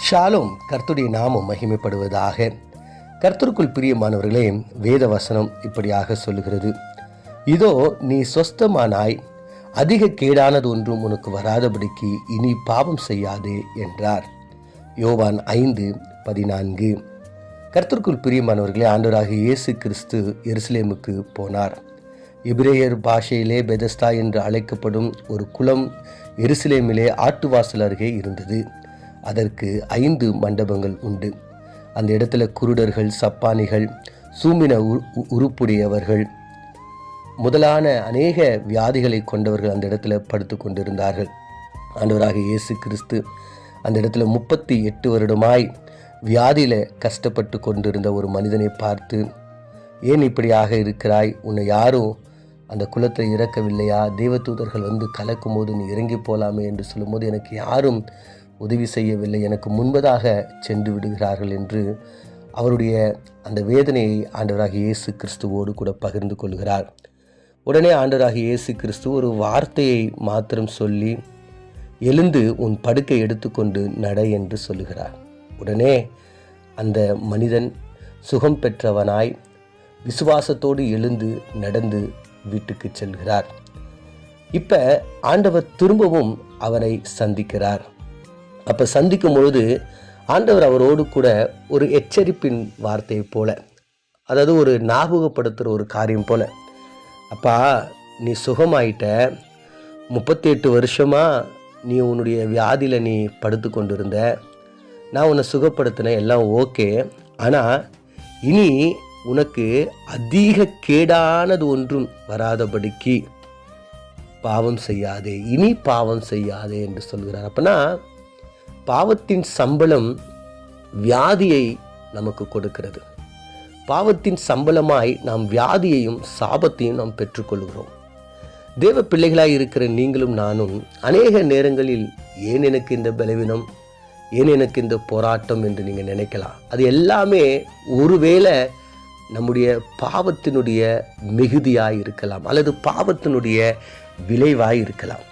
Shalom. கர்த்தருடைய நாமம் மகிமைப்படுவதாக. கர்த்தருக்குள் பிரியமானவர்களே, வேத வசனம் இப்படியாக சொல்லுகிறது, இதோ நீ சொஸ்தமானாய், அதிக கேடானது ஒன்றும் உனக்கு வராதபடிக்கு இனி பாவம் செய்யாதே என்றார். யோவான் 5:14. கர்த்தருக்குள் பிரியமானவர்களே, ஆண்டவராகிய இயேசு கிறிஸ்து எருசலேமுக்கு போனார். எபிரேயர் பாஷையிலே பெதஸ்தா என்று அழைக்கப்படும் ஒரு குளம் எருசலேமிலே ஆட்டுவாசல் அருகே இருந்தது. அதற்கு 5 மண்டபங்கள் உண்டு. அந்த இடத்துல குருடர்கள், சப்பானிகள், சூம்பின உருப்புடையவர்கள் முதலான அநேக வியாதிகளை கொண்டவர்கள் அந்த இடத்துல படுத்து கொண்டிருந்தார்கள். ஆண்டவராக இயேசு கிறிஸ்து அந்த இடத்துல 38 வருடமாய் வியாதியில் கஷ்டப்பட்டு கொண்டிருந்த ஒரு மனிதனை பார்த்து, ஏன் இப்படியாக இருக்கிறாய்? உன்னை யாரும் அந்த குளத்தை இறக்கவில்லையா? தேவதூதர்கள் வந்து கலக்கும் போது நீ இறங்கி போகலாமே என்று சொல்லும்போது, எனக்கு யாரும் உதவி செய்யவில்லை, எனக்கு முன்பதாக சென்று விடுகிறார்கள் என்று அவருடைய அந்த வேதனையை ஆண்டவராகிய இயேசு கிறிஸ்துவோடு கூட பகிர்ந்து கொள்கிறார். உடனே ஆண்டவராகிய இயேசு கிறிஸ்து ஒரு வார்த்தையை மாத்திரம் சொல்லி, எழுந்து உன் படுக்கை எடுத்துக்கொண்டு நட என்று சொல்லுகிறார். உடனே அந்த மனிதன் சுகம் பெற்றவனாய் விசுவாசத்தோடு எழுந்து நடந்து வீட்டுக்கு செல்கிறார். இப்போ ஆண்டவர் திரும்பவும் அவனை சந்திக்கிறார். அப்போ சந்திக்கும் பொழுது ஆண்டவர் அவரோடு கூட ஒரு எச்சரிப்பின் வார்த்தை போல, அதாவது ஒரு ஞாபகப்படுத்துகிற ஒரு காரியம் போல, அப்பா நீ சுகமாயிட்ட, 38 வருஷமாக நீ உன்னுடைய வியாதியில் நீ படுத்து கொண்டிருந்த, நான் உன்னை சுகப்படுத்தினேன், எல்லாம் ஓகே, ஆனால் இனி உனக்கு அதிக கேடானது ஒன்றும் வராதபடிக்கு பாவம் செய்யாதே, இனி பாவம் செய்யாதே என்று சொல்கிறார். அப்போனா பாவத்தின் சம்பளம் வியாதியை நமக்கு கொடுக்கிறது. பாவத்தின் சம்பளமாய் நாம் வியாதியையும் சாபத்தையும் நாம் பெற்றுக்கொள்கிறோம். தேவ பிள்ளைகளாய் இருக்கிற நீங்களும் நானும் அநேக நேரங்களில் ஏன் எனக்கு இந்த பலவீனம், ஏன் எனக்கு இந்த போராட்டம் என்று நீங்கள் நினைக்கலாம். அது எல்லாமே ஒருவேளை நம்முடைய பாவத்தினுடைய மிகுதியாய் இருக்கலாம், அல்லது பாவத்தினுடைய விளைவாய் இருக்கலாம்.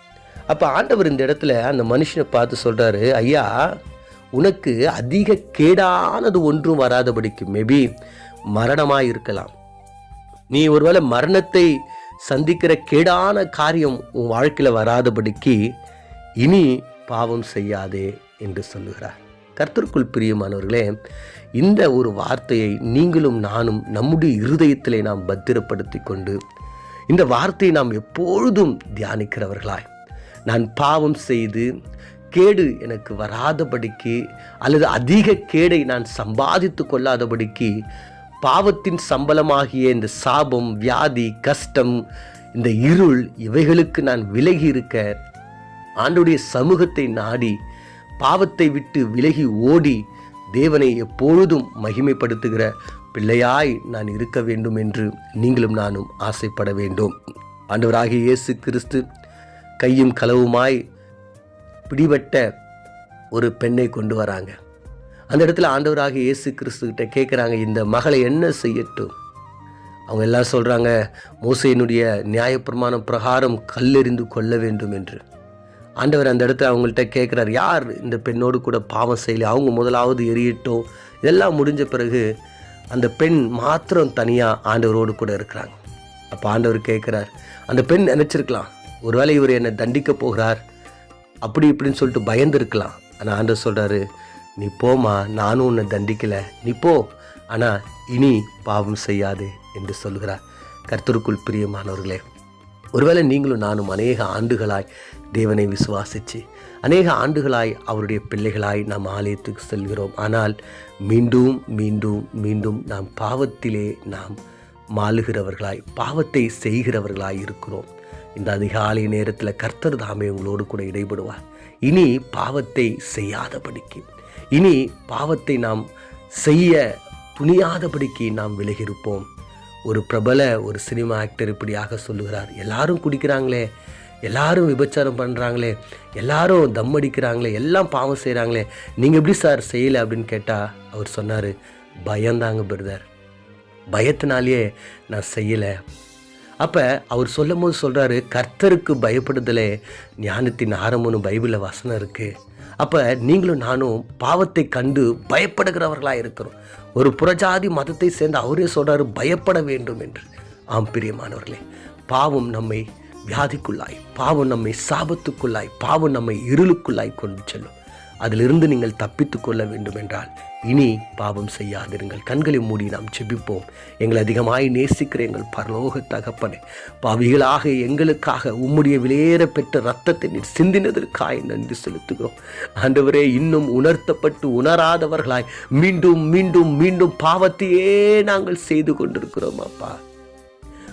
அப்போ ஆண்டவர் இந்த இடத்துல அந்த மனுஷனை பார்த்து சொல்கிறாரு, ஐயா உனக்கு அதிக கேடானது ஒன்றும் வராதபடிக்கு, மேபி மரணமாக இருக்கலாம், நீ ஒருவேளை மரணத்தை சந்திக்கிற கேடான காரியம் உன் வாழ்க்கையில் வராதபடிக்கு இனி பாவம் செய்யாதே என்று சொல்லுகிறார். கர்த்தருக்குள் பிரியமானவர்களே, இந்த ஒரு வார்த்தையை நீங்களும் நானும் நம்முடைய இருதயத்திலே நாம் பத்திரப்படுத்தி கொண்டு இந்த வார்த்தையை நாம் எப்பொழுதும் தியானிக்கிறவர்களாய், நான் பாவம் செய்து கேடு எனக்கு வராதபடிக்கு, அல்லது அதிக கேடை நான் சம்பாதித்து கொள்ளாதபடிக்கு, பாவத்தின் சம்பளமாகிய இந்த சாபம், வியாதி, கஷ்டம், இந்த இருள், இவைகளுக்கு நான் விலகி இருக்க ஆண்டவருடைய சமூகத்தை நாடி பாவத்தை விட்டு விலகி ஓடி தேவனை எப்பொழுதும் மகிமைப்படுத்துகிற பிள்ளையாய் நான் இருக்க வேண்டும் என்று நீங்களும் நானும் ஆசைப்பட வேண்டும். ஆண்டவராகிய இயேசு கிறிஸ்து கையும் களவுமாய் பிடிபட்ட ஒரு பெண்ணை கொண்டு வராங்க. அந்த இடத்துல ஆண்டவராகிய இயேசு கிறிஸ்துக்கிட்ட கேட்குறாங்க, இந்த மகளை என்ன செய்யட்டும்? அவங்க எல்லாம் சொல்கிறாங்க, மோசேயினுடைய நியாயப்பிரமாணம் பிரகாரம் கல்லெறிந்து கொள்ள வேண்டும் என்று. ஆண்டவர் அந்த இடத்துல அவங்கள்ட்ட கேட்குறார், யார் இந்த பெண்ணோடு கூட பாவம் செய்யலை, அவங்க முதலாவது எரியட்டும். இதெல்லாம் முடிஞ்ச பிறகு அந்த பெண் மாத்திரம் தனியாக ஆண்டவரோடு கூட இருக்கிறாங்க. அப்போ ஆண்டவர் கேட்குறார், அந்த பெண் நினச்சிருக்கலாம், ஒருவேளை இவர் என்னை தண்டிக்க போகிறார் அப்படி இப்படின்னு சொல்லிட்டு பயந்துருக்கலாம். ஆனால் ஆண்டவர் சொல்கிறாரு, நீ போமா, நானும் உன்னை தண்டிக்கலை, நீ போ, ஆனால் இனி பாவம் செய்யாதே என்று சொல்கிறார். கர்த்தருக்குள் பிரியமானவர்களே, ஒருவேளை நீங்களும் நானும் அநேக ஆண்டுகளாய் தேவனை விசுவாசித்து அநேக ஆண்டுகளாய் அவருடைய பிள்ளைகளாய் நாம் ஆலயத்துக்கு செல்கிறோம். ஆனால் மீண்டும் மீண்டும் மீண்டும் நாம் பாவத்திலே நாம் மாளுகிறவர்களாய், பாவத்தை செய்கிறவர்களாய் இருக்கிறோம். இந்த அதிகாலை நேரத்தில் கர்த்தர் தாமே உங்களோடு கூட இடைபடுவார். இனி பாவத்தை செய்யாதபடிக்கு, இனி பாவத்தை நாம் செய்ய துணியாதபடிக்கு நாம் விலகியிருப்போம். ஒரு பிரபல ஒரு சினிமா ஆக்டர் இப்படியாக சொல்லுகிறார், எல்லாரும் குடிக்கிறாங்களே, எல்லாரும் விபச்சாரம் பண்ணுறாங்களே, எல்லாரும் தம் அடிக்கிறாங்களே, எல்லாம் பாவம் செய்கிறாங்களே, நீங்கள் எப்படி சார் செய்யலை அப்படின்னு கேட்டால் அவர் சொன்னார், பயந்தாங்க பிரதர், பயத்தினாலேயே நான் செய்யலை. அப்போ அவர் சொல்லும் போது சொல்கிறாரு, கர்த்தருக்கு பயப்படுதலே ஞானத்தின் ஆரம்பம்னு பைபிளில் வசனம் இருக்குது. அப்போ நீங்களும் நானும் பாவத்தை கண்டு பயப்படுகிறவர்களாக இருக்கிறோம். ஒரு புறஜாதி மதத்தை சேர்ந்த அவரே சொல்கிறாரு பயப்பட வேண்டும் என்று. ஆம் பிரியமானவர்களே, பாவம் நம்மை வியாதிக்குள்ளாய், பாவம் நம்மை சாபத்துக்குள்ளாய், பாவம் நம்மை இருளுக்குள்ளாய் கொண்டு செல்லும். அதிலிருந்து நீங்கள் தப்பித்து கொள்ள வேண்டும் என்றால் இனி பாவம் செய்யாதிருங்கள். கண்களை மூடி நாம் ஜெபிப்போம். எங்களை அதிகமாய் நேசிக்கிற எங்கள் பரலோக தகப்பனே, பாவிகளாக எங்களுக்காக உம்முடைய விலையேற பெற்ற ரத்தத்தை நீர் சிந்தினதற்காய் நன்றி செலுத்துகிறோம். ஆண்டவரே, இன்னும் உணர்த்தப்பட்டு உணராதவர்களாய் மீண்டும் மீண்டும் மீண்டும் பாவத்தையே நாங்கள் செய்து கொண்டிருக்கிறோம் அப்பா.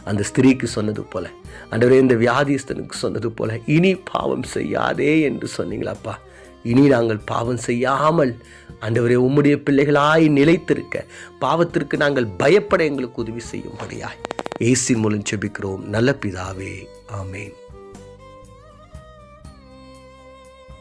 அந்த ஸ்திரீக்கு சொன்னது போல, ஆண்டவரே இந்த வியாதிஸ்தனுக்கு சொன்னது போல, இனி பாவம் செய்யாதே என்று சொன்னீங்களாப்பா. இனி நாங்கள் பாவம் செய்யாமல் ஆண்டவரே உம்முடைய பிள்ளைகளாய் நிலைத்திருக்க, பாவத்திற்கு நாங்கள் பயப்பட எங்களுக்கு உதவி செய்யும்படியாய் இயேசுவின் மூலம் ஜெபிக்கிறோம் நல்ல பிதாவே, ஆமென்.